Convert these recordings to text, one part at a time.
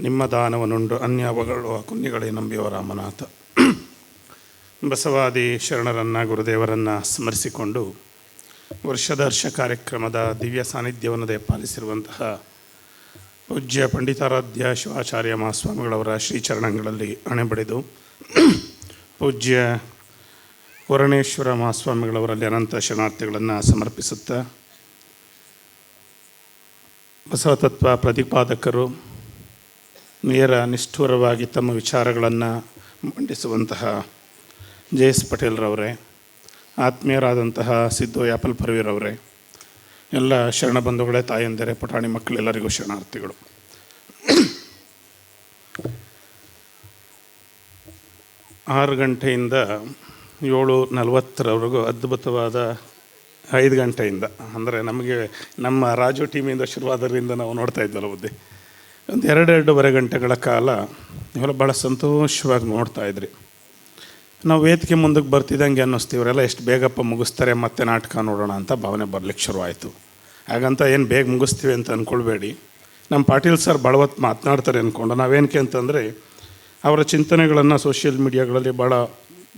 ನಿಮ್ಮ ದಾನವನುಂಡು ಅನ್ಯಾವಗಳು ಕುನ್ಯಗಳೇ ನಂಬಿಯವ ರಾಮನಾಥ. ಬಸವಾದಿ ಶರಣರನ್ನು ಗುರುದೇವರನ್ನು ಸ್ಮರಿಸಿಕೊಂಡು ವರ್ಷದರ್ಶ ಕಾರ್ಯಕ್ರಮದ ದಿವ್ಯ ಸಾನ್ನಿಧ್ಯವನ್ನು ದಯಪಾಲಿಸಿರುವಂತಹ ಪೂಜ್ಯ ಪಂಡಿತಾರಾಧ್ಯ ಶಿವಾಚಾರ್ಯ ಮಹಾಸ್ವಾಮಿಗಳವರ ಶ್ರೀಚರಣಗಳಲ್ಲಿ ಅಣೆಬಡಿದು ಪೂಜ್ಯ ವರಣೇಶ್ವರ ಮಹಾಸ್ವಾಮಿಗಳವರಲ್ಲಿ ಅನಂತ ಶರಣಾರ್ಥಿಗಳನ್ನು ಸಮರ್ಪಿಸುತ್ತಾ, ಬಸವತತ್ವ ಪ್ರತಿಪಾದಕರು ನೇರ ನಿಷ್ಠುರವಾಗಿ ತಮ್ಮ ವಿಚಾರಗಳನ್ನು ಮಂಡಿಸುವಂತಹ ಜೆ.ಎಸ್. ಪಟೇಲ್ರವರೇ, ಆತ್ಮೀಯರಾದಂತಹ ಸಿದ್ದು ಯಾಪಲ್ಪರ್ವಿರವರೇ, ಎಲ್ಲ ಶರಣ ಬಂಧುಗಳೇ, ತಾಯಂದಿರೇ, ಪುಟಾಣಿ ಮಕ್ಕಳೆಲ್ಲರಿಗೂ ಶರಣಾರ್ಥಿಗಳು. 6 ಗಂಟೆಯಿಂದ 7:40 ಅದ್ಭುತವಾದ 5 ಗಂಟೆಯಿಂದ ಅಂದರೆ ನಮಗೆ ನಮ್ಮ ರಾಜು ಟೀಮಿಂದ ಶುರುವಾದರಿಂದ ನಾವು ನೋಡ್ತಾ ಇದ್ವಲ್ಲ ಬುದ್ಧಿ, ಒಂದು 2-2.5 ಗಂಟೆಗಳ ಕಾಲ ಇವೆಲ್ಲ ಭಾಳ ಸಂತೋಷವಾಗಿ ನೋಡ್ತಾಯಿದ್ರಿ. ನಾವು ವೇದಿಕೆ ಮುಂದಕ್ಕೆ ಬರ್ತಿದ್ದಂಗೆ ಅನ್ನಿಸ್ತೀವಿ, ಇವರೆಲ್ಲ ಎಷ್ಟು ಬೇಗಪ್ಪ ಮುಗಿಸ್ತಾರೆ, ಮತ್ತೆ ನಾಟಕ ನೋಡೋಣ ಅಂತ ಭಾವನೆ ಬರಲಿಕ್ಕೆ ಶುರುವಾಯಿತು. ಹಾಗಂತ ಏನು ಬೇಗ ಮುಗಿಸ್ತೀವಿ ಅಂತ ಅಂದ್ಕೊಳ್ಬೇಡಿ. ನಮ್ಮ ಪಾಟೀಲ್ ಸರ್ ಭಾಳ ಹೊತ್ತು ಮಾತನಾಡ್ತಾರೆ ಅಂದ್ಕೊಂಡು ನಾವೇನಕ್ಕೆ ಅಂತಂದರೆ ಅವರ ಚಿಂತನೆಗಳನ್ನು ಸೋಷಿಯಲ್ ಮೀಡಿಯಾಗಳಲ್ಲಿ ಭಾಳ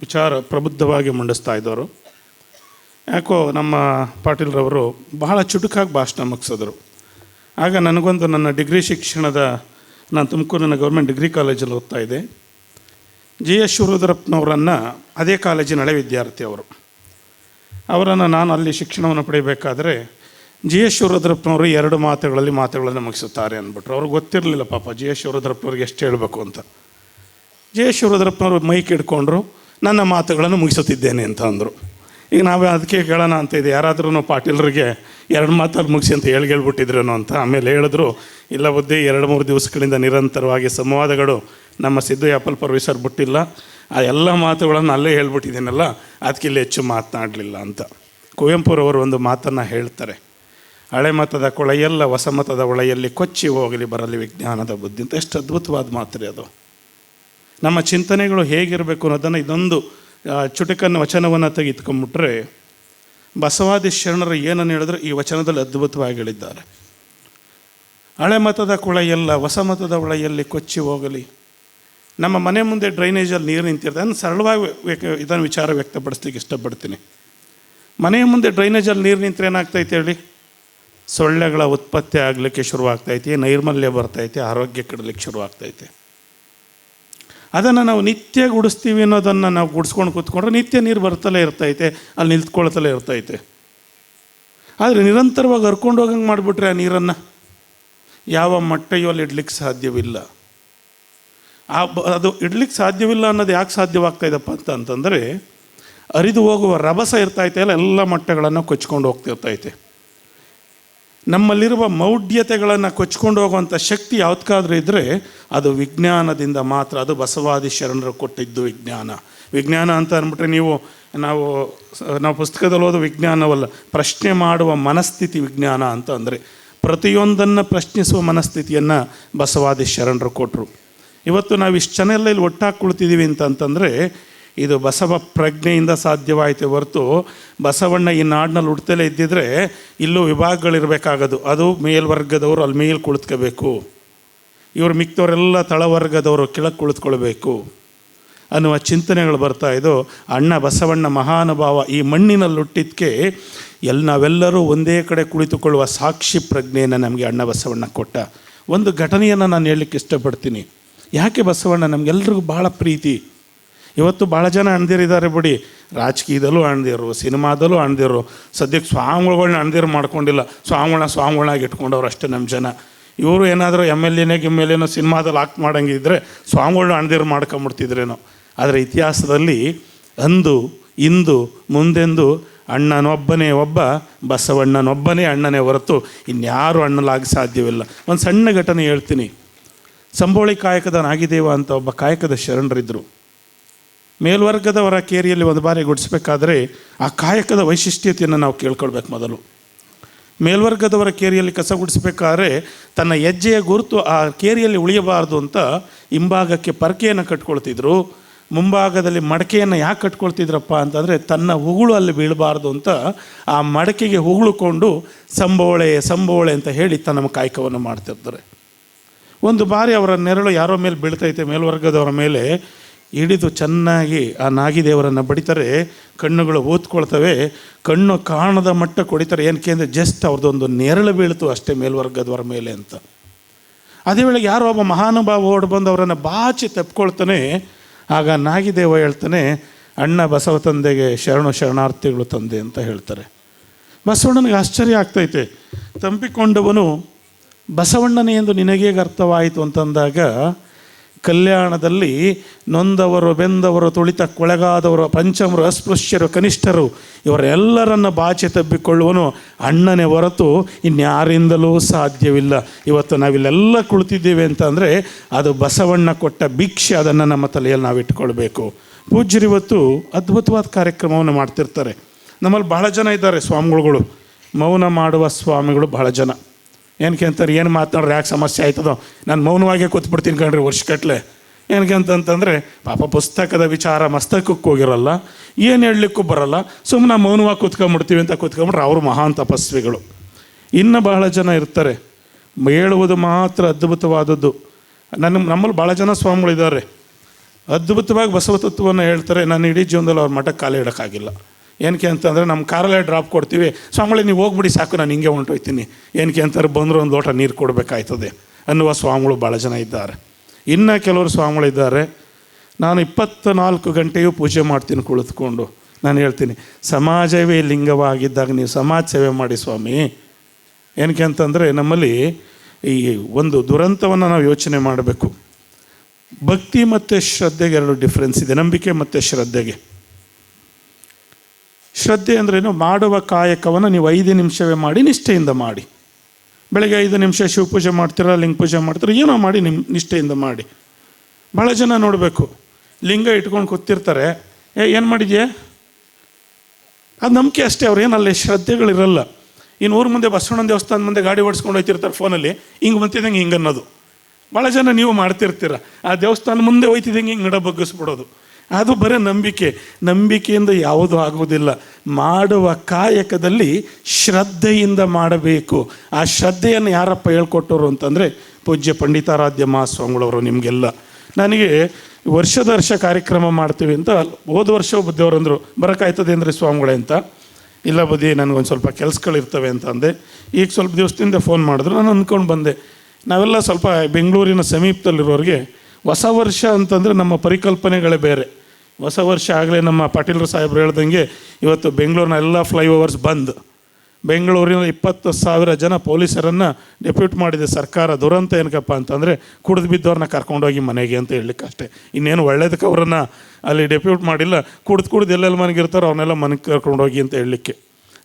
ವಿಚಾರ ಪ್ರಬುದ್ಧವಾಗಿ ಮಂಡಿಸ್ತಾ ಇದ್ದವರು. ಯಾಕೋ ನಮ್ಮ ಪಾಟೀಲ್ರವರು ಬಹಳ ಚುಟುಕಾಗಿ ಭಾಷಣ ಮುಗಿಸಿದ್ರು. ಆಗ ನನಗೊಂದು ನನ್ನ ಡಿಗ್ರಿ ಶಿಕ್ಷಣದ, ನಾನು ತುಮಕೂರಿನ ಗೌರ್ಮೆಂಟ್ ಡಿಗ್ರಿ ಕಾಲೇಜಲ್ಲಿ ಓದ್ತಾ ಇದ್ದೆ. ಜಿ.ಎಸ್. ಶಿವರುದ್ರಪ್ಪನವರನ್ನು ಅದೇ ಕಾಲೇಜಿನ ಹಳೆ ವಿದ್ಯಾರ್ಥಿ ಅವರನ್ನು ನಾನು ಅಲ್ಲಿ ಶಿಕ್ಷಣವನ್ನು ಪಡೆಯಬೇಕಾದ್ರೆ ಜಿ.ಎಸ್. ಶಿವರುದ್ರಪ್ಪನವರು 2 ಮಾತುಗಳನ್ನು ಮುಗಿಸುತ್ತಾರೆ ಅಂದ್ಬಿಟ್ರು. ಅವ್ರಿಗೆ ಗೊತ್ತಿರಲಿಲ್ಲ ಪಾಪ ಜಿ.ಎಸ್. ಶಿವರುದ್ರಪ್ಪನವ್ರಿಗೆ ಎಷ್ಟು ಹೇಳಬೇಕು ಅಂತ. ಜಿ.ಎಸ್. ಶಿವರುದ್ರಪ್ಪನವರು ಮೈಕ್ ಹಿಡ್ಕೊಂಡ್ರು, ನನ್ನ ಮಾತುಗಳನ್ನು ಮುಗಿಸುತ್ತಿದ್ದೇನೆ ಅಂತ ಅಂದರು. ಈಗ ನಾವೇ ಅದಕ್ಕೆ ಕೇಳೋಣ ಅಂತ ಇದೆ, ಯಾರಾದ್ರೂ ಪಾಟೀಲ್ರಿಗೆ 2 ಮಾತಲ್ಲಿ ಮುಗಿಸಿ ಅಂತ ಹೇಳ್ಬಿಟ್ಟಿದ್ರೇನೋ ಅಂತ. ಆಮೇಲೆ ಹೇಳಿದ್ರು, ಇಲ್ಲ ಬುದ್ಧಿ, 2-3 ದಿವಸಗಳಿಂದ ನಿರಂತರವಾಗಿ ಸಂವಾದಗಳು ನಮ್ಮ ಸಿದ್ದು ಯಾಪಲ್ಪರ್ವಿ ಸರ್ ಬಿಟ್ಟಿಲ್ಲ, ಆ ಎಲ್ಲ ಮಾತುಗಳನ್ನು ಅಲ್ಲೇ ಹೇಳ್ಬಿಟ್ಟಿದ್ದೀನಲ್ಲ, ಅದಕ್ಕೆ ಇಲ್ಲಿ ಹೆಚ್ಚು ಮಾತನಾಡಲಿಲ್ಲ ಅಂತ. ಕುವೆಂಪುರವರು ಒಂದು ಮಾತನ್ನು ಹೇಳ್ತಾರೆ, ಹಳೆ ಮತದ ಕೊಳೆಯೆಲ್ಲ ಹೊಸ ಮತದ ಒಳೆಯಲ್ಲಿ ಕೊಚ್ಚಿ ಹೋಗಲಿ ಬರಲಿ ವಿಜ್ಞಾನದ ಬುದ್ಧಿ ಅಂತ. ಎಷ್ಟು ಅದ್ಭುತವಾದ ಮಾತ್ರೆ ಅದು. ನಮ್ಮ ಚಿಂತನೆಗಳು ಹೇಗಿರಬೇಕು ಅನ್ನೋದನ್ನು ಇದೊಂದು ಚುಟುಕನ್ನು ವಚನವನ್ನು ತೆಗೆದುಕೊಂಡ್ಬಿಟ್ರೆ, ಬಸವಾದಿ ಶರಣರು ಏನನ್ನು ಹೇಳಿದ್ರು ಈ ವಚನದಲ್ಲಿ ಅದ್ಭುತವಾಗಿ ಹೇಳಿದ್ದಾರೆ. ಹಳೆ ಮತದ ಕೊಳೆಯೆಲ್ಲ ಹೊಸ ಮತದ ಒಳೆಯಲ್ಲಿ ಕೊಚ್ಚಿ ಹೋಗಲಿ. ನಮ್ಮ ಮನೆ ಮುಂದೆ ಡ್ರೈನೇಜಲ್ಲಿ ನೀರು ನಿಂತಿರ್ತದೆ, ಅದನ್ನು ಸರಳವಾಗಿ ಇದನ್ನು ವಿಚಾರ ವ್ಯಕ್ತಪಡಿಸ್ಲಿಕ್ಕೆ ಇಷ್ಟಪಡ್ತೀನಿ. ಮನೆಯ ಮುಂದೆ ಡ್ರೈನೇಜಲ್ಲಿ ನೀರು ನಿಂತರೆ ಏನಾಗ್ತೈತೆ ಹೇಳಿ? ಸೊಳ್ಳೆಗಳ ಉತ್ಪತ್ತಿ ಆಗಲಿಕ್ಕೆ ಶುರುವಾಗ್ತೈತಿ, ನೈರ್ಮಲ್ಯ ಬರ್ತೈತೆ, ಆರೋಗ್ಯ ಕೆಡಲಿಕ್ಕೆ ಶುರುವಾಗ್ತೈತೆ. ಅದನ್ನು ನಾವು ನಿತ್ಯ ಗುಡಿಸ್ತೀವಿ ಅನ್ನೋದನ್ನು ನಾವು ಗುಡಿಸ್ಕೊಂಡು ಕೂತ್ಕೊಂಡ್ರೆ ನಿತ್ಯ ನೀರು ಬರ್ತಲೇ ಇರ್ತೈತೆ, ಅಲ್ಲಿ ನಿಂತ್ಕೊಳ್ತಲೇ ಇರ್ತೈತೆ. ಆದರೆ ನಿರಂತರವಾಗಿ ಹರ್ಕೊಂಡು ಹೋಗಂಗೆ ಮಾಡಿಬಿಟ್ರೆ ಆ ನೀರನ್ನು ಯಾವ ಮಟ್ಟೆಯೂ ಅಲ್ಲಿ ಇಡ್ಲಿಕ್ಕೆ ಸಾಧ್ಯವಿಲ್ಲ. ಅದು ಇಡ್ಲಿಕ್ಕೆ ಸಾಧ್ಯವಿಲ್ಲ ಅನ್ನೋದು ಯಾಕೆ ಸಾಧ್ಯವಾಗ್ತಾಯಿದಪ್ಪ ಅಂತಂದರೆ, ಹರಿದು ಹೋಗುವ ರಭಸ ಇರ್ತೈತೆ ಅಲ್ಲ, ಎಲ್ಲ ಮಟ್ಟಗಳನ್ನು ಕೊಚ್ಕೊಂಡು ಹೋಗ್ತಿರ್ತೈತೆ. ನಮ್ಮಲ್ಲಿರುವ ಮೌಢ್ಯತೆಗಳನ್ನು ಕೊಚ್ಕೊಂಡು ಹೋಗುವಂಥ ಶಕ್ತಿ ಯಾವ್ದಕ್ಕಾದ್ರೂ ಇದ್ದರೆ ಅದು ವಿಜ್ಞಾನದಿಂದ ಮಾತ್ರ. ಅದು ಬಸವಾದಿ ಶರಣರು ಕೊಟ್ಟಿದ್ದು ವಿಜ್ಞಾನ ಅಂತ ಅಂದ್ಬಿಟ್ರೆ ನಾವು ಪುಸ್ತಕದಲ್ಲಿ ಓದೋ ವಿಜ್ಞಾನವಲ್ಲ, ಪ್ರಶ್ನೆ ಮಾಡುವ ಮನಸ್ಥಿತಿ ವಿಜ್ಞಾನ ಅಂತ. ಅಂದರೆ ಪ್ರತಿಯೊಂದನ್ನು ಪ್ರಶ್ನಿಸುವ ಮನಸ್ಥಿತಿಯನ್ನು ಬಸವಾದಿ ಶರಣರು ಕೊಟ್ಟರು. ಇವತ್ತು ನಾವು ಇಷ್ಟು ಜನ ಎಲ್ಲ ಇಲ್ಲಿ ಒಟ್ಟಾಗಿ ಕುಳಿತಿದ್ದೀವಿ ಅಂತಂದರೆ ಇದು ಬಸವ ಪ್ರಜ್ಞೆಯಿಂದ ಸಾಧ್ಯವಾಯಿತು ಹೊರತು ಬಸವಣ್ಣ ಈ ನಾಡಿನಲ್ಲಿ ಹುಡ್ತಲೇ ಇದ್ದಿದ್ರೆ ಇಲ್ಲೂ ವಿಭಾಗಗಳಿರಬೇಕಾಗೋದು. ಅದು ಮೇಲ್ವರ್ಗದವರು ಅಲ್ಲಿ ಮೇಲೆ ಕುಳಿತುಕೋಬೇಕು, ಇವರು ಮಿಕ್ಕವರೆಲ್ಲ ತಳವರ್ಗದವರು ಕೆಳಗೆ ಕುಳಿತುಕೊಳ್ಬೇಕು ಅನ್ನುವ ಚಿಂತನೆಗಳು ಬರ್ತಾಯಿದ್ದು. ಅಣ್ಣ ಬಸವಣ್ಣ ಮಹಾನುಭಾವ ಈ ಮಣ್ಣಿನಲ್ಲಿ ಹುಟ್ಟಿದ್ದಕ್ಕೆ ನಾವೆಲ್ಲರೂ ಒಂದೇ ಕಡೆ ಕುಳಿತುಕೊಳ್ಳುವ ಸಾಕ್ಷಿ ಪ್ರಜ್ಞೆಯನ್ನು ನಮಗೆ ಅಣ್ಣ ಬಸವಣ್ಣ ಕೊಟ್ಟ. ಒಂದು ಘಟನೆಯನ್ನು ನಾನು ಹೇಳಲಿಕ್ಕೆ ಇಷ್ಟಪಡ್ತೀನಿ. ಯಾಕೆ ಬಸವಣ್ಣ ನಮಗೆಲ್ರಿಗೂ ಭಾಳ ಪ್ರೀತಿ. ಇವತ್ತು ಭಾಳ ಜನ ಅಣ್ದಿರಿದ್ದಾರೆ ಬಿಡಿ, ರಾಜಕೀಯದಲ್ಲೂ ಅಣ್ದಿರು, ಸಿನಿಮಾದಲ್ಲೂ ಅಣ್ದಿರು. ಸದ್ಯಕ್ಕೆ ಸ್ವಾಮಿಗಳನ್ನ ಅಣ್ದಿರು ಮಾಡ್ಕೊಂಡಿಲ್ಲ, ಸ್ವಾಮಿಗಳಾಗಿ ಇಟ್ಕೊಂಡವ್ರು ಅಷ್ಟೇ ನಮ್ಮ ಜನ. ಇವರು ಏನಾದರೂ ಎಮ್.ಎಲ್.ಎನೋ ಸಿನಿಮಾದಲ್ಲಿ ಆಕ್ಟ್ ಮಾಡೋಂಗಿದ್ರೆ ಸ್ವಾಮಿಗಳನ್ನ ಅಣ್ದಿರು ಮಾಡ್ಕೊಂಬಿಡ್ತಿದ್ರೇನೋ. ಆದರೆ ಇತಿಹಾಸದಲ್ಲಿ ಅಂದು ಇಂದು ಮುಂದೆಂದು ಅಣ್ಣನೊಬ್ಬನೇ ಒಬ್ಬ, ಬಸವಣ್ಣನೊಬ್ಬನೇ ಅಣ್ಣನೇ ಹೊರತು ಇನ್ಯಾರು ಅಣ್ಣಲಾಗಿ ಸಾಧ್ಯವಿಲ್ಲ. ಒಂದು ಸಣ್ಣ ಘಟನೆ ಹೇಳ್ತೀನಿ. ಸಂಬೋಳಿ ಕಾಯಕದ ನಾಗಿದೇವ ಅಂತ ಒಬ್ಬ ಕಾಯಕದ ಶರಣರಿದ್ದರು. ಮೇಲ್ವರ್ಗದವರ ಕೇರಿಯಲ್ಲಿ ಒಂದು ಬಾರಿ ಗುಡಿಸ್ಬೇಕಾದ್ರೆ ಆ ಕಾಯಕದ ವೈಶಿಷ್ಟ್ಯತೆಯನ್ನು ನಾವು ಕೇಳ್ಕೊಳ್ಬೇಕು. ಮೊದಲು ಮೇಲ್ವರ್ಗದವರ ಕೇರಿಯಲ್ಲಿ ಕಸ ಗುಡಿಸ್ಬೇಕಾದ್ರೆ ತನ್ನ ಹೆಜ್ಜೆಯ ಗುರುತು ಆ ಕೇರಿಯಲ್ಲಿ ಉಳಿಯಬಾರ್ದು ಅಂತ ಹಿಂಭಾಗಕ್ಕೆ ಪರಕೆಯನ್ನು ಕಟ್ಕೊಳ್ತಿದ್ರು. ಮುಂಭಾಗದಲ್ಲಿ ಮಡಕೆಯನ್ನು ಯಾಕೆ ಕಟ್ಕೊಳ್ತಿದ್ರಪ್ಪ ಅಂತಂದರೆ ತನ್ನ ಉಗುಳು ಅಲ್ಲಿ ಬೀಳಬಾರ್ದು ಅಂತ ಆ ಮಡಕೆಗೆ ಉಗುಳುಕೊಂಡು ಸಂಬೋಳೆ ಅಂತ ಹೇಳಿ ತನ್ನ ಕಾಯಕವನ್ನು ಮಾಡ್ತಿರ್ತಾರೆ. ಒಂದು ಬಾರಿ ಅವರ ನೆರಳು ಯಾರೋ ಮೇಲೆ ಬೀಳ್ತೈತೆ, ಮೇಲ್ವರ್ಗದವರ ಮೇಲೆ ಹಿಡಿದು ಚೆನ್ನಾಗಿ ಆ ನಾಗಿದೇವರನ್ನು ಬಡಿತಾರೆ. ಕಣ್ಣುಗಳು ಓದ್ಕೊಳ್ತವೆ, ಕಣ್ಣು ಕಾಣದ ಮಟ್ಟ ಕೊಡಿತಾರೆ. ಏನಕ್ಕೆ ಅಂದರೆ ಜಸ್ಟ್ ಅವ್ರದ್ದೊಂದು ನೆರಳು ಬೀಳ್ತು ಅಷ್ಟೇ ಮೇಲ್ವರ್ಗದವರ ಮೇಲೆ ಅಂತ. ಅದೇ ವೇಳೆಗೆ ಯಾರೋ ಒಬ್ಬ ಮಹಾನುಭಾವ ಓಡಿ ಬಂದು ಅವರನ್ನು ಬಾಚಿ ತಪ್ಕೊಳ್ತಾನೆ. ಆಗ ನಾಗಿದೇವ ಹೇಳ್ತಾನೆ, ಅಣ್ಣ ಬಸವ ತಂದೆಗೆ ಶರಣಾರ್ಥಿಗಳು ತಂದೆ ಅಂತ ಹೇಳ್ತಾರೆ. ಬಸವಣ್ಣನಿಗೆ ಆಶ್ಚರ್ಯ ಆಗ್ತೈತೆ. ತಂಪಿಕೊಂಡವನು ಬಸವಣ್ಣನೇ ಎಂದು ನಿನಗೇಗೆ ಅರ್ಥವಾಯಿತು ಅಂತಂದಾಗ, ಕಲ್ಯಾಣದಲ್ಲಿ ನೊಂದವರು, ಬೆಂದವರು, ತುಳಿತ ಕೊಳೆಗಾದವರು, ಪಂಚಮರು, ಅಸ್ಪೃಶ್ಯರು, ಕನಿಷ್ಠರು ಇವರೆಲ್ಲರನ್ನು ಬಾಚಿ ತಬ್ಬಿಕೊಳ್ಳುವನು ಅಣ್ಣನೇ ಹೊರತು ಇನ್ಯಾರಿಂದಲೂ ಸಾಧ್ಯವಿಲ್ಲ. ಇವತ್ತು ನಾವಿಲ್ಲೆಲ್ಲ ಕುಳಿತಿದ್ದೇವೆ ಅಂತಂದರೆ ಅದು ಬಸವಣ್ಣ ಕೊಟ್ಟ ಭಿಕ್ಷೆ. ಅದನ್ನು ನಮ್ಮ ತಲೆಯಲ್ಲಿ ನಾವು ಇಟ್ಕೊಳ್ಬೇಕು. ಪೂಜ್ಯರು ಇವತ್ತು ಅದ್ಭುತವಾದ ಕಾರ್ಯಕ್ರಮವನ್ನು ಮಾಡ್ತಿರ್ತಾರೆ. ನಮ್ಮಲ್ಲಿ ಬಹಳ ಜನ ಇದ್ದಾರೆ ಸ್ವಾಮಿಗಳು, ಮೌನ ಮಾಡುವ ಸ್ವಾಮಿಗಳು ಬಹಳ ಜನ. ಏನಕ್ಕೆ ಅಂತಾರೆ, ಏನು ಮಾತನಾಡ್ರೆ ಯಾಕೆ ಸಮಸ್ಯೆ ಆಯ್ತದೋ, ನಾನು ಮೌನವಾಗೇ ಕೂತ್ಬಿಡ್ತೀನಿ ಕಣ್ರಿ ವರ್ಷಗಟ್ಟಲೆ. ಏನಕ್ಕೆ ಅಂತಂತಂದರೆ ಪಾಪ ಪುಸ್ತಕದ ವಿಚಾರ ಮಸ್ತಕಕ್ಕೆ ಹೋಗಿರಲ್ಲ, ಏನು ಹೇಳಲಿಕ್ಕೂ ಬರಲ್ಲ, ಸುಮ್ಮನೆ ಮೌನವಾಗಿ ಕೂತ್ಕೊಂಡ್ಬಿಡ್ತೀವಿ ಅಂತ ಕೂತ್ಕೊಂಡ್ಬಿಟ್ರೆ ಅವರು ಮಹಾನ್ ತಪಸ್ವಿಗಳು. ಇನ್ನು ಬಹಳ ಜನ ಇರ್ತಾರೆ, ಹೇಳುವುದು ಮಾತ್ರ ಅದ್ಭುತವಾದದ್ದು. ನಮ್ಮಲ್ಲಿ ಭಾಳ ಜನ ಸ್ವಾಮಿಗಳಿದ್ದಾರೆ, ಅದ್ಭುತವಾಗಿ ಬಸವ ತತ್ವವನ್ನು ಹೇಳ್ತಾರೆ. ನಾನು ಇಡೀ ಜೀವನದಲ್ಲಿ ಅವ್ರ ಮಠಕ್ಕೆ ಕಾಲೇ ಇಡೋಕ್ಕಾಗಿಲ್ಲ. ಏನಕ್ಕೆ ಅಂತಂದರೆ ನಮ್ಮ ಕಾರಲ್ಲೇ ಡ್ರಾಪ್ ಕೊಡ್ತೀವಿ, ಸ್ವಾಮಿಗಳೇ ನೀವು ಹೋಗ್ಬಿಡಿ ಸಾಕು, ನಾನು ಹಿಂಗೆ ಹೊಂಟೋಯ್ತೀನಿ. ಏನಕ್ಕೆ ಅಂತಾರೆ, ಬಂದರೂ ಒಂದು ಲೋಟ ನೀರು ಕೊಡಬೇಕಾಯ್ತದೆ ಅನ್ನುವ ಸ್ವಾಮಿಗಳು ಭಾಳ ಜನ ಇದ್ದಾರೆ. ಇನ್ನು ಕೆಲವರು ಸ್ವಾಮಿಗಳಿದ್ದಾರೆ, ನಾನು 24 ಗಂಟೆಯೂ ಪೂಜೆ ಮಾಡ್ತೀನಿ ಕುಳಿತುಕೊಂಡು. ನಾನು ಹೇಳ್ತೀನಿ, ಸಮಾಜವೇ ಲಿಂಗವಾಗಿದ್ದಾಗ ನೀವು ಸಮಾಜ ಸೇವೆ ಮಾಡಿ ಸ್ವಾಮಿ. ಏನಕ್ಕೆ ಅಂತಂದರೆ ನಮ್ಮಲ್ಲಿ ಈ ಒಂದು ದುರಂತವನ್ನು ನಾವು ಯೋಚನೆ ಮಾಡಬೇಕು. ಭಕ್ತಿ ಮತ್ತು ಶ್ರದ್ಧೆಗೆ 2 ಡಿಫ್ರೆನ್ಸ್ ಇದೆ. ನಂಬಿಕೆ ಮತ್ತು ಶ್ರದ್ಧೆಗೆ. ಶ್ರದ್ಧೆ ಅಂದ್ರೇನು, ಮಾಡುವ ಕಾಯಕವನ್ನು ನೀವು 5 ನಿಮಿಷವೇ ಮಾಡಿ ನಿಷ್ಠೆಯಿಂದ ಮಾಡಿ. ಬೆಳಗ್ಗೆ 5 ನಿಮಿಷ ಶಿವಪೂಜೆ ಮಾಡ್ತೀರಾ, ಲಿಂಗ ಪೂಜೆ ಮಾಡ್ತೀರಾ, ಏನೋ ಮಾಡಿ ನಿಷ್ಠೆಯಿಂದ ಮಾಡಿ. ಭಾಳ ಜನ ನೋಡಬೇಕು, ಲಿಂಗ ಇಟ್ಕೊಂಡು ಕೂತಿರ್ತಾರೆ, ಏನು ಮಾಡಿದ್ಯಾ, ಅದು ನಂಬಿಕೆ ಅಷ್ಟೇ, ಅವ್ರು ಏನಲ್ಲ ಶ್ರದ್ಧೆಗಳಿರಲ್ಲ. ಇನ್ನು ಊರ ಮುಂದೆ ಬಸವಣ್ಣನ ದೇವಸ್ಥಾನ ಮುಂದೆ ಗಾಡಿ ಓಡಿಸ್ಕೊಂಡು ಹೋಗ್ತಿರ್ತಾರೆ ಫೋನಲ್ಲಿ, ಹಿಂಗೆ ಬಂತಿದ್ದಂಗೆ ಹಿಂಗೆ ಅನ್ನೋದು. ಭಾಳ ಜನ ನೀವು ಮಾಡ್ತಿರ್ತೀರ, ಆ ದೇವಸ್ಥಾನ ಮುಂದೆ ಹೋಯ್ತಿದ್ದಂಗೆ ಹಿಂಗೆ ನಡ ಬಗ್ಗಿಸ್ಬಿಡೋದು. ಅದು ಬರೀ ನಂಬಿಕೆ. ನಂಬಿಕೆಯಿಂದ ಯಾವುದೂ ಆಗುವುದಿಲ್ಲ. ಮಾಡುವ ಕಾಯಕದಲ್ಲಿ ಶ್ರದ್ಧೆಯಿಂದ ಮಾಡಬೇಕು. ಆ ಶ್ರದ್ಧೆಯನ್ನು ಯಾರಪ್ಪ ಹೇಳ್ಕೊಟ್ಟರು ಅಂತಂದರೆ ಪೂಜ್ಯ ಪಂಡಿತಾರಾಧ್ಯ ಮಹಾಸ್ವಾಮಿಗಳವರು. ನಿಮಗೆಲ್ಲ ನನಗೆ ವರ್ಷ ಕಾರ್ಯಕ್ರಮ ಮಾಡ್ತೀವಿ ಅಂತ ಹೋದ ವರ್ಷ ಬುದ್ಧಿಯವರಂದರು, ಬರೋಕ್ಕಾಯ್ತದೆ ಅಂದರೆ ಸ್ವಾಮಿಗಳೇ ಅಂತ. ಇಲ್ಲ ಬುದ್ಧಿ, ನನಗೊಂದು ಸ್ವಲ್ಪ ಕೆಲಸಗಳಿರ್ತವೆ ಅಂತ ಅಂದೆ. ಈಗ ಸ್ವಲ್ಪ ದಿವಸದಿಂದ ಫೋನ್ ಮಾಡಿದ್ರು, ನಾನು ಅಂದ್ಕೊಂಡು ಬಂದೆ. ನಾವೆಲ್ಲ ಸ್ವಲ್ಪ ಬೆಂಗಳೂರಿನ ಸಮೀಪದಲ್ಲಿರೋರಿಗೆ ಹೊಸ ವರ್ಷ ಅಂತಂದರೆ ನಮ್ಮ ಪರಿಕಲ್ಪನೆಗಳೇ ಬೇರೆ. ಹೊಸ ವರ್ಷ ಆಗಲೇ ನಮ್ಮ ಪಾಟೀಲರು ಸಾಹೇಬ್ರು ಹೇಳ್ದಂಗೆ ಇವತ್ತು ಬೆಂಗಳೂರಿನ ಎಲ್ಲ ಫ್ಲೈಓವರ್ಸ್ ಬಂದ್. ಬೆಂಗಳೂರಿನ 20,000 ಜನ ಪೊಲೀಸರನ್ನು ಡೆಪ್ಯೂಟ್ ಮಾಡಿದೆ ಸರ್ಕಾರ. ದುರಂತ ಏನಕ್ಕಪ್ಪ ಅಂತಂದರೆ ಕುಡಿದು ಬಿದ್ದವ್ರನ್ನ ಕರ್ಕೊಂಡೋಗಿ ಮನೆಗೆ ಅಂತ ಹೇಳಲಿಕ್ಕೆ ಅಷ್ಟೇ. ಇನ್ನೇನು ಒಳ್ಳೇದಕ್ಕೆ ಅವರನ್ನು ಅಲ್ಲಿ ಡೆಪ್ಯೂಟ್ ಮಾಡಿಲ್ಲ. ಕುಡ್ದು ಎಲ್ಲೆಲ್ಲಿ ಮನೆಗಿರ್ತಾರೋ ಅವನ್ನೆಲ್ಲ ಮನೆಗೆ ಕರ್ಕೊಂಡೋಗಿ ಅಂತ ಹೇಳಲಿಕ್ಕೆ.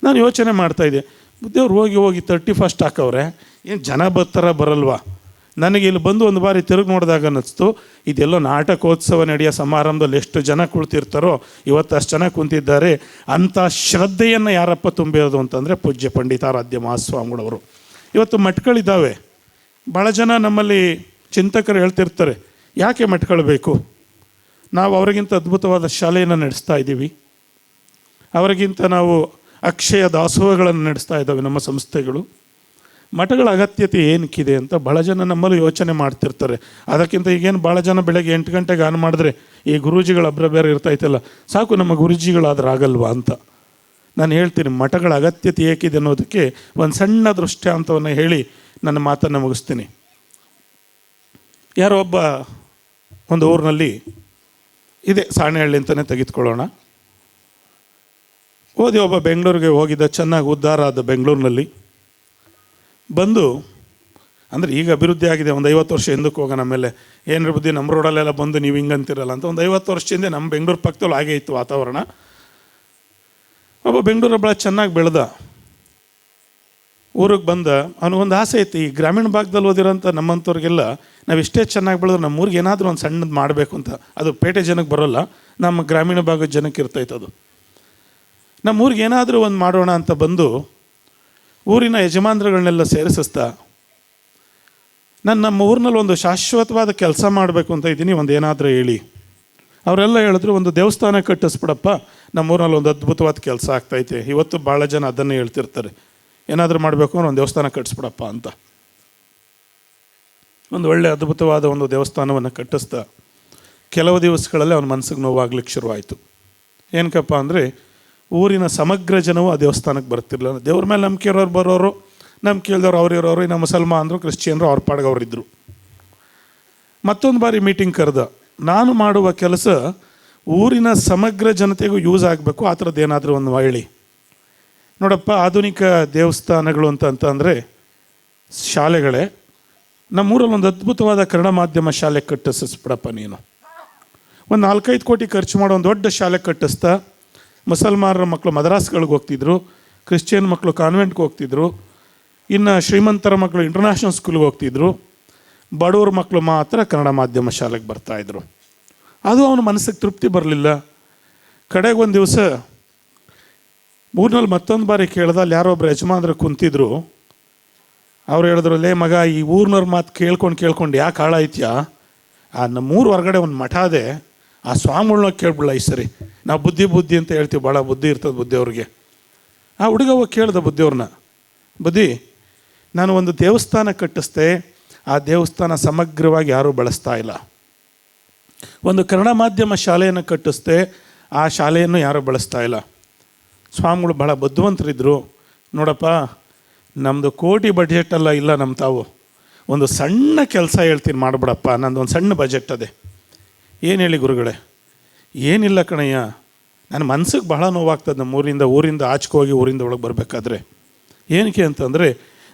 ನಾನು ಯೋಚನೆ ಮಾಡ್ತಾಯಿದ್ದೆ, ಬುದ್ಧಿಯವ್ರು ಹೋಗಿ 31st ಹಾಕವ್ರೆ, ಏನು ಜನ ಬರ್ತಾರ ಬರಲ್ವಾ? ನನಗೆ ಇಲ್ಲಿ ಬಂದು ಒಂದು ಬಾರಿ ತಿರುಗಿ ನೋಡಿದಾಗ ಅನ್ನಿಸ್ತು, ಇದೆಲ್ಲ ನಾಟಕೋತ್ಸವ ನಡೆಯೋ ಸಮಾರಂಭದಲ್ಲಿ ಎಷ್ಟು ಜನ ಕುಳಿತಿರ್ತಾರೋ ಇವತ್ತು ಅಷ್ಟು ಜನ ಕುಂತಿದ್ದಾರೆ. ಅಂಥ ಶ್ರದ್ಧೆಯನ್ನು ಯಾರಪ್ಪ ತುಂಬಿರೋದು ಅಂತಂದರೆ ಪೂಜ್ಯ ಪಂಡಿತಾರಾಧ್ಯ ಮಹಾಸ್ವಾಮಿಗಳವರು. ಇವತ್ತು ಮಠಗಳಿದ್ದಾವೆ. ಭಾಳ ಜನ ನಮ್ಮಲ್ಲಿ ಚಿಂತಕರು ಹೇಳ್ತಿರ್ತಾರೆ, ಯಾಕೆ ಮಠಗಳು ಬೇಕು? ನಾವು ಅವರಿಗಿಂತ ಅದ್ಭುತವಾದ ಶಾಲೆಯನ್ನು ನಡೆಸ್ತಾ ಇದ್ದೀವಿ, ಅವರಿಗಿಂತ ನಾವು ಅಕ್ಷಯ ದಾಸೋಹಗಳನ್ನು ನಡೆಸ್ತಾ ಇದ್ದಾವೆ ನಮ್ಮ ಸಂಸ್ಥೆಗಳು. ಮಠಗಳ ಅಗತ್ಯತೆ ಏನಕ್ಕಿದೆ ಅಂತ ಭಾಳ ಜನ ನಮ್ಮಲ್ಲಿ ಯೋಚನೆ ಮಾಡ್ತಿರ್ತಾರೆ. ಅದಕ್ಕಿಂತ ಈಗೇನು ಭಾಳ ಜನ ಬೆಳಗ್ಗೆ 8 ಗಂಟೆಗೆ ಆನ್ ಮಾಡಿದ್ರೆ ಈ ಗುರೂಜಿಗಳ ಅಬ್ರ ಬೇರೆ ಇರ್ತಾಯಿತ್ತಲ್ಲ, ಸಾಕು ನಮ್ಮ ಗುರೂಜಿಗಳಾದ್ರೆ ಆಗಲ್ವಾ ಅಂತ ನಾನು ಹೇಳ್ತೀನಿ. ಮಠಗಳ ಅಗತ್ಯತೆ ಏಕಿದೆ ಅನ್ನೋದಕ್ಕೆ ಒಂದು ಸಣ್ಣ ದೃಷ್ಟಾಂತವನ್ನು ಹೇಳಿ ನನ್ನ ಮಾತನ್ನು ಮುಗಿಸ್ತೀನಿ. ಯಾರೋ ಒಬ್ಬ ಒಂದು ಊರಿನಲ್ಲಿ ಇದೆ, ಸಾಣೆಹಳ್ಳಿ ಅಂತಲೇ ತೆಗೆದುಕೊಳ್ಳೋಣ, ಓದಿ ಒಬ್ಬ ಬೆಂಗಳೂರಿಗೆ ಹೋಗಿದ್ದ, ಚೆನ್ನಾಗಿ ಉದ್ಧಾರ ಆದ ಬೆಂಗಳೂರಿನಲ್ಲಿ ಬಂದು. ಅಂದರೆ ಈಗ ಅಭಿವೃದ್ಧಿ ಆಗಿದೆ, ಒಂದು 50 ವರ್ಷ ಹಿಂದಕ್ಕೆ ಹೋಗೋಣ. ಆಮೇಲೆ ಏನು ಬುದ್ಧಿ, ನಮ್ಮ ರೋಡಲ್ಲೆಲ್ಲ ಬಂದು ನೀವು ಹಿಂಗೆ ಅಂತಿರಲ್ಲ ಅಂತ. ಒಂದು 50 ವರ್ಷದಿಂದ ನಮ್ಮ ಬೆಂಗಳೂರು ಪಕ್ಕದಲ್ಲಿ ಹಾಗೇ ಇತ್ತು ವಾತಾವರಣ. ಒಬ್ಬ ಬೆಂಗಳೂರು ಭಾಳ ಚೆನ್ನಾಗಿ ಬೆಳೆದ, ಊರಿಗೆ ಬಂದ. ಅವನಿಗೊಂದು ಆಸೆ ಐತಿ, ಈ ಗ್ರಾಮೀಣ ಭಾಗದಲ್ಲಿ ಓದಿರೋಂಥ ನಮ್ಮಂಥವ್ರಿಗೆಲ್ಲ ನಾವು ಇಷ್ಟೇ ಚೆನ್ನಾಗಿ ಬೆಳೆದ್ರೆ ನಮ್ಮ ಊರಿಗೆ ಏನಾದರೂ ಒಂದು ಸಣ್ಣದು ಮಾಡಬೇಕು ಅಂತ. ಅದು ಪೇಟೆ ಜನಕ್ಕೆ ಬರೋಲ್ಲ, ನಮ್ಮ ಗ್ರಾಮೀಣ ಭಾಗದ ಜನಕ್ಕೆ ಇರ್ತೈತೆ ಅದು. ನಮ್ಮ ಊರಿಗೆ ಏನಾದರೂ ಒಂದು ಮಾಡೋಣ ಅಂತ ಬಂದು ಊರಿನ ಯಜಮಾನರುಗಳನ್ನೆಲ್ಲ ಸೇರಿಸ್ತಾ, ನಾನು ನಮ್ಮ ಊರಿನಲ್ಲಿ ಒಂದು ಶಾಶ್ವತವಾದ ಕೆಲಸ ಮಾಡಬೇಕು ಅಂತ ಇದ್ದೀನಿ, ಒಂದು ಏನಾದರೂ ಹೇಳಿ. ಅವರೆಲ್ಲ ಹೇಳಿದ್ರು, ಒಂದು ದೇವಸ್ಥಾನ ಕಟ್ಟಿಸ್ಬಿಡಪ್ಪ, ನಮ್ಮೂರಿನಲ್ಲಿ ಒಂದು ಅದ್ಭುತವಾದ ಕೆಲಸ ಆಗ್ತೈತೆ. ಇವತ್ತು ಭಾಳ ಜನ ಅದನ್ನೇ ಹೇಳ್ತಿರ್ತಾರೆ, ಏನಾದರೂ ಮಾಡಬೇಕು ಅಂದ್ರೆ ಒಂದು ದೇವಸ್ಥಾನ ಕಟ್ಟಿಸ್ಬಿಡಪ್ಪ ಅಂತ. ಒಂದು ಒಳ್ಳೆಯ ಅದ್ಭುತವಾದ ಒಂದು ದೇವಸ್ಥಾನವನ್ನು ಕಟ್ಟಿಸ್ತಾ ಕೆಲವು ದಿವಸಗಳಲ್ಲಿ ಅವನ ಮನಸ್ಸಿಗೆ ನೋವಾಗ್ಲಿಕ್ಕೆ ಶುರುವಾಯಿತು. ಏನಕ್ಕಪ್ಪ ಅಂದರೆ ಊರಿನ ಸಮಗ್ರ ಜನವು ಆ ದೇವಸ್ಥಾನಕ್ಕೆ ಬರ್ತಿರ್ಲಿಲ್ಲ. ದೇವ್ರ ಮೇಲೆ ನಂಬಿಕೆ ಇರೋರು ಬರೋರು, ನಂಬಿಕೆ ಇಲ್ದವ್ರು ಅವ್ರು ಇರೋರು, ಇನ್ನು ಮುಸಲ್ಮಾನರು ಕ್ರಿಶ್ಚಿಯನ್ರು ಅವ್ರ ಪಾಡ್ಗೆ ಅವರಿದ್ದರು. ಮತ್ತೊಂದು ಬಾರಿ ಮೀಟಿಂಗ್ ಕರೆದ, ನಾನು ಮಾಡುವ ಕೆಲಸ ಊರಿನ ಸಮಗ್ರ ಜನತೆಗೂ ಯೂಸ್ ಆಗಬೇಕು, ಆ ಥರದ್ದು ಏನಾದರೂ ಒಂದು ಹೇಳಿ. ನೋಡಪ್ಪ, ಆಧುನಿಕ ದೇವಸ್ಥಾನಗಳು ಅಂತಂದರೆ ಶಾಲೆಗಳೇ. ನಮ್ಮೂರಲ್ಲಿ ಒಂದು ಅದ್ಭುತವಾದ ಕನ್ನಡ ಮಾಧ್ಯಮ ಶಾಲೆ ಕಟ್ಟಿಸ್ಬಿಡಪ್ಪ ನೀನು. ಒಂದು 4-5 ಕೋಟಿ ಖರ್ಚು ಮಾಡೋ ಒಂದು ದೊಡ್ಡ ಶಾಲೆ ಕಟ್ಟಿಸ್ತಾ ಮುಸಲ್ಮಾನರ ಮಕ್ಕಳು ಮದ್ರಾಸ್ಗಳಿಗೆ ಹೋಗ್ತಿದ್ರು, ಕ್ರಿಶ್ಚಿಯನ್ ಮಕ್ಕಳು ಕಾನ್ವೆಂಟ್ಗೆ ಹೋಗ್ತಿದ್ರು, ಇನ್ನು ಶ್ರೀಮಂತರ ಮಕ್ಕಳು ಇಂಟರ್ನ್ಯಾಷನಲ್ ಸ್ಕೂಲ್ಗೆ ಹೋಗ್ತಿದ್ರು, ಬಡವ್ರ ಮಕ್ಕಳು ಮಾತ್ರ ಕನ್ನಡ ಮಾಧ್ಯಮ ಶಾಲೆಗೆ ಬರ್ತಾಯಿದ್ರು. ಅದು ಅವನ ಮನಸ್ಸಿಗೆ ತೃಪ್ತಿ ಬರಲಿಲ್ಲ. ಕಡೆಗೆ ಒಂದು ದಿವಸ ಊರಿನಲ್ಲಿ ಮತ್ತೊಂದು ಬಾರಿ ಕೇಳ್ದ, ಅಲ್ಲಿ ಯಾರೋ ಒಬ್ಬರು ಯಜಮಾನ್ರು ಕುಂತಿದ್ರು. ಅವ್ರು ಹೇಳಿದ್ರು, ಲೇ ಮಗ, ಈ ಊರಿನವ್ರ ಮಾತು ಕೇಳ್ಕೊಂಡು ಯಾಕೆ ಹಾಳಾಯ್ತೀಯಾ? ನಮ್ಮೂರು ಹೊರಗಡೆ ಒಂದು ಮಠ ಇದೆ, ಆ ಸ್ವಾಮಿಗಳನ್ನ ಕೇಳ್ಬಿಡಲ್ಲ ಈ ಸರಿ. ನಾವು ಬುದ್ಧಿ ಅಂತ ಹೇಳ್ತೀವಿ, ಭಾಳ ಬುದ್ಧಿ ಇರ್ತದೆ ಬುದ್ಧಿಯವ್ರಿಗೆ. ಆ ಹುಡುಗ ಹೋಗಿ ಕೇಳ್ದ ಬುದ್ಧಿಯವ್ರನ್ನ, ಬುದ್ಧಿ, ನಾನು ಒಂದು ದೇವಸ್ಥಾನ ಕಟ್ಟಿಸ್ದೆ, ಆ ದೇವಸ್ಥಾನ ಸಮಗ್ರವಾಗಿ ಯಾರೂ ಬಳಸ್ತಾ ಇಲ್ಲ. ಒಂದು ಕನ್ನಡ ಮಾಧ್ಯಮ ಶಾಲೆಯನ್ನು ಕಟ್ಟಿಸ್ದೆ, ಆ ಶಾಲೆಯನ್ನು ಯಾರೂ ಬಳಸ್ತಾ ಇಲ್ಲ. ಸ್ವಾಮಿಗಳು ಭಾಳ ಬುದ್ಧಿವಂತರಿದ್ದರು. ನೋಡಪ್ಪ, ನಮ್ಮದು ಕೋಟಿ ಬಡ್ಜೆಟೆಲ್ಲ ಇಲ್ಲ ನಮ್ಮ ತಾವು, ಒಂದು ಸಣ್ಣ ಕೆಲಸ ಹೇಳ್ತೀನಿ ಮಾಡಿಬಿಡಪ್ಪ, ನಂದು ಒಂದು ಸಣ್ಣ ಬಜೆಟ್ ಅದೇ. ಏನು ಹೇಳಿ ಗುರುಗಳೇ? ಏನಿಲ್ಲ ಕಣಯ್ಯ, ನನ್ನ ಮನ್ಸಿಗೆ ಬಹಳ ನೋವಾಗ್ತದೆ ನಮ್ಮ ಊರಿಂದ ಆಚೆಗೆ ಹೋಗಿ ಊರಿಂದ ಒಳಗೆ ಬರಬೇಕಾದ್ರೆ. ಏನಕ್ಕೆ ಅಂತಂದರೆ,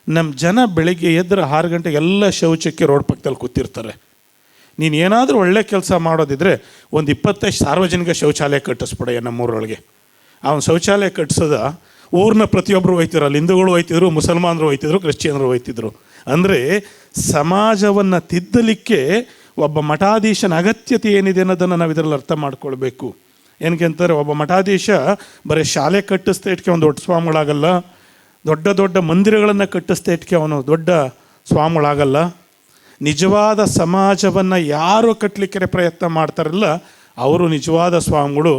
ನಮ್ಮ ಜನ ಬೆಳಿಗ್ಗೆ ಎದ್ದರೆ 6 ಗಂಟೆಗೆ ಎಲ್ಲ ಶೌಚಕ್ಕೆ ರೋಡ್ ಪಕ್ಕದಲ್ಲಿ ಕೂತಿರ್ತಾರೆ. ನೀನು ಏನಾದರೂ ಒಳ್ಳೆ ಕೆಲಸ ಮಾಡೋದಿದ್ರೆ ಒಂದು 25 ಸಾರ್ವಜನಿಕ ಶೌಚಾಲಯ ಕಟ್ಟಿಸ್ಬಿಡಯ್ಯ ನಮ್ಮೂರೊಳಗೆ. ಅವನು ಶೌಚಾಲಯ ಕಟ್ಟಿಸೋದ ಊರಿನ ಪ್ರತಿಯೊಬ್ಬರು ಹೋಯ್ತಿದ್ರು, ಅಲ್ಲಿ ಹಿಂದೂಗಳು ಹೋಯ್ತಿದ್ರು, ಮುಸಲ್ಮಾನರು ಹೋಯ್ತಿದ್ರು, ಕ್ರಿಶ್ಚಿಯನ್ರು ಹೋಯ್ತಿದ್ರು. ಅಂದರೆ ಸಮಾಜವನ್ನು ತಿದ್ದಲಿಕ್ಕೆ ಒಬ್ಬ ಮಠಾಧೀಶನ ಅಗತ್ಯತೆ ಏನಿದೆ ಅನ್ನೋದನ್ನು ನಾವು ಇದರಲ್ಲಿ ಅರ್ಥ ಮಾಡ್ಕೊಳ್ಬೇಕು. ಏನಕ್ಕೆ ಅಂತಾರೆ, ಒಬ್ಬ ಮಠಾಧೀಶ ಬರೀ ಶಾಲೆ ಕಟ್ಟಿಸ್ತಾ ಇಟ್ಕೆ ಒಂದು ದೊಡ್ಡ ಸ್ವಾಮಿಗಳಾಗಲ್ಲ, ದೊಡ್ಡ ದೊಡ್ಡ ಮಂದಿರಗಳನ್ನು ಕಟ್ಟಿಸ್ತಾ ಇಟ್ಕೆ ಅವನು ದೊಡ್ಡ ಸ್ವಾಮಿಗಳಾಗಲ್ಲ. ನಿಜವಾದ ಸಮಾಜವನ್ನು ಯಾರು ಕಟ್ಟಲಿಕ್ಕೆ ಪ್ರಯತ್ನ ಮಾಡ್ತಾರಲ್ಲ ಅವರು ನಿಜವಾದ ಸ್ವಾಮಿಗಳು.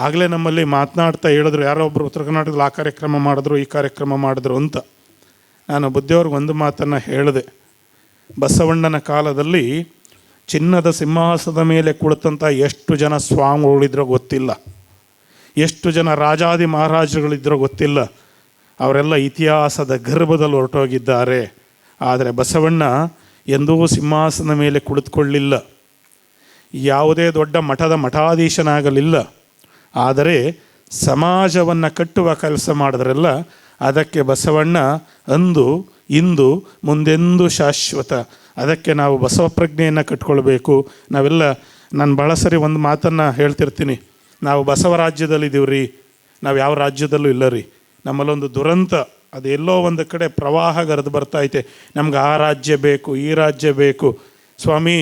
ಆಗಲೇ ನಮ್ಮಲ್ಲಿ ಮಾತನಾಡ್ತಾ ಹೇಳಿದ್ರು, ಯಾರೋ ಒಬ್ಬರು ಉತ್ತರ ಕರ್ನಾಟಕದಲ್ಲಿ ಆ ಕಾರ್ಯಕ್ರಮ ಮಾಡಿದ್ರು, ಈ ಕಾರ್ಯಕ್ರಮ ಮಾಡಿದ್ರು ಅಂತ. ನಾನು ಬುದ್ಧಿಯವ್ರಿಗೆ ಒಂದು ಮಾತನ್ನು ಹೇಳಿದೆ, ಬಸವಣ್ಣನ ಕಾಲದಲ್ಲಿ ಚಿನ್ನದ ಸಿಂಹಾಸನದ ಮೇಲೆ ಕುಳಿತಂಥ ಎಷ್ಟು ಜನ ಸ್ವಾಮಿಗಳಿದ್ರೋ ಗೊತ್ತಿಲ್ಲ, ಎಷ್ಟು ಜನ ರಾಜಾದಿ ಮಹಾರಾಜರುಗಳಿದ್ರೋ ಗೊತ್ತಿಲ್ಲ. ಅವರೆಲ್ಲ ಇತಿಹಾಸದ ಗರ್ಭದಲ್ಲಿ ಹೊರಟೋಗಿದ್ದಾರೆ. ಆದರೆ ಬಸವಣ್ಣ ಎಂದೂ ಸಿಂಹಾಸನದ ಮೇಲೆ ಕುಳಿತುಕೊಳ್ಳಲಿಲ್ಲ, ಯಾವುದೇ ದೊಡ್ಡ ಮಠದ ಮಠಾಧೀಶನಾಗಲಿಲ್ಲ. ಆದರೆ ಸಮಾಜವನ್ನು ಕಟ್ಟುವ ಕೆಲಸ ಮಾಡಿದ್ರಲ್ಲ, ಅದಕ್ಕೆ ಬಸವಣ್ಣ ಅಂದು ಇಂದು ಮುಂದೆಂದು ಶಾಶ್ವತ. ಅದಕ್ಕೆ ನಾವು ಬಸವ ಪ್ರಜ್ಞೆಯನ್ನು ಕಟ್ಕೊಳ್ಬೇಕು. ನಾನು ಭಾಳ ಸರಿ ಒಂದು ಮಾತನ್ನು ಹೇಳ್ತಿರ್ತೀನಿ, ನಾವು ಬಸವ ರಾಜ್ಯದಲ್ಲಿದ್ದೀವಿ ರೀ, ನಾವು ಯಾವ ರಾಜ್ಯದಲ್ಲೂ ಇಲ್ಲ ರೀ. ನಮ್ಮಲ್ಲೊಂದು ದುರಂತ, ಅದು ಎಲ್ಲೋ ಒಂದು ಕಡೆ ಪ್ರವಾಹ ಗರಿದು ಬರ್ತೈತೆ. ನಮ್ಗೆ ಆ ರಾಜ್ಯ ಬೇಕು, ಈ ರಾಜ್ಯ ಬೇಕು. ಸ್ವಾಮಿ,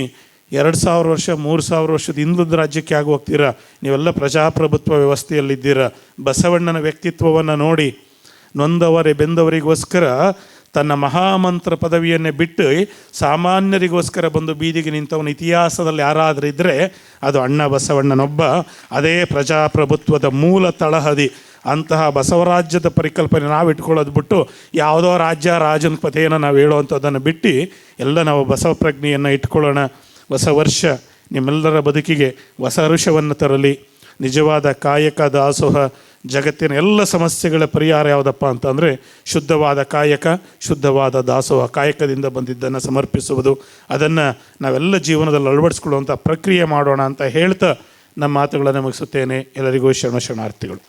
2000 ವರ್ಷ 3000 ವರ್ಷದ ಹಿಂದದ ರಾಜ್ಯಕ್ಕೆ ಆಗಿ ಹೋಗ್ತೀರಾ? ನೀವೆಲ್ಲ ಪ್ರಜಾಪ್ರಭುತ್ವ ವ್ಯವಸ್ಥೆಯಲ್ಲಿದ್ದೀರಾ. ಬಸವಣ್ಣನ ವ್ಯಕ್ತಿತ್ವವನ್ನು ನೋಡಿ, ನೊಂದವರೇ ಬೆಂದವರಿಗೋಸ್ಕರ ತನ್ನ ಮಹಾಮಂತ್ರ ಪದವಿಯನ್ನೇ ಬಿಟ್ಟು ಸಾಮಾನ್ಯರಿಗೋಸ್ಕರ ಬಂದು ಬೀದಿಗೆ ನಿಂತವನ ಇತಿಹಾಸದಲ್ಲಿ ಯಾರಾದರೂ ಇದ್ದರೆ ಅದು ಅಣ್ಣ ಬಸವಣ್ಣನೊಬ್ಬ. ಅದೇ ಪ್ರಜಾಪ್ರಭುತ್ವದ ಮೂಲ ತಳಹದಿ. ಅಂತಹ ಬಸವರಾಜ್ಯದ ಪರಿಕಲ್ಪನೆ ನಾವು ಇಟ್ಕೊಳ್ಳೋದು ಬಿಟ್ಟು ಯಾವುದೋ ರಾಜನ ಕಥೆಯನ್ನು ನಾವು ಹೇಳುವಂಥದ್ದನ್ನು ಬಿಟ್ಟು ಎಲ್ಲ ನಾವು ಬಸವ ಪ್ರಜ್ಞೆಯನ್ನು ಇಟ್ಕೊಳ್ಳೋಣ. ಹೊಸ ವರ್ಷ ನಿಮ್ಮೆಲ್ಲರ ಬದುಕಿಗೆ ಹೊಸ ಹರುಷವನ್ನು ತರಲಿ. ನಿಜವಾದ ಕಾಯಕ ದಾಸೋಹ. ಜಗತ್ತಿನ ಎಲ್ಲ ಸಮಸ್ಯೆಗಳ ಪರಿಹಾರ ಯಾವುದಪ್ಪ ಅಂತಂದರೆ ಶುದ್ಧವಾದ ಕಾಯಕ, ಶುದ್ಧವಾದ ದಾಸೋಹ. ಕಾಯಕದಿಂದ ಬಂದಿದ್ದನ್ನು ಸಮರ್ಪಿಸುವುದು, ಅದನ್ನು ನಾವೆಲ್ಲ ಜೀವನದಲ್ಲಿ ಅಳವಡಿಸ್ಕೊಳ್ಳುವಂಥ ಪ್ರಕ್ರಿಯೆ ಮಾಡೋಣ ಅಂತ ಹೇಳ್ತಾ ನಮ್ಮ ಮಾತುಗಳನ್ನು ಮುಗಿಸುತ್ತೇನೆ. ಎಲ್ಲರಿಗೂ ಶರಣಾರ್ಥಿಗಳು.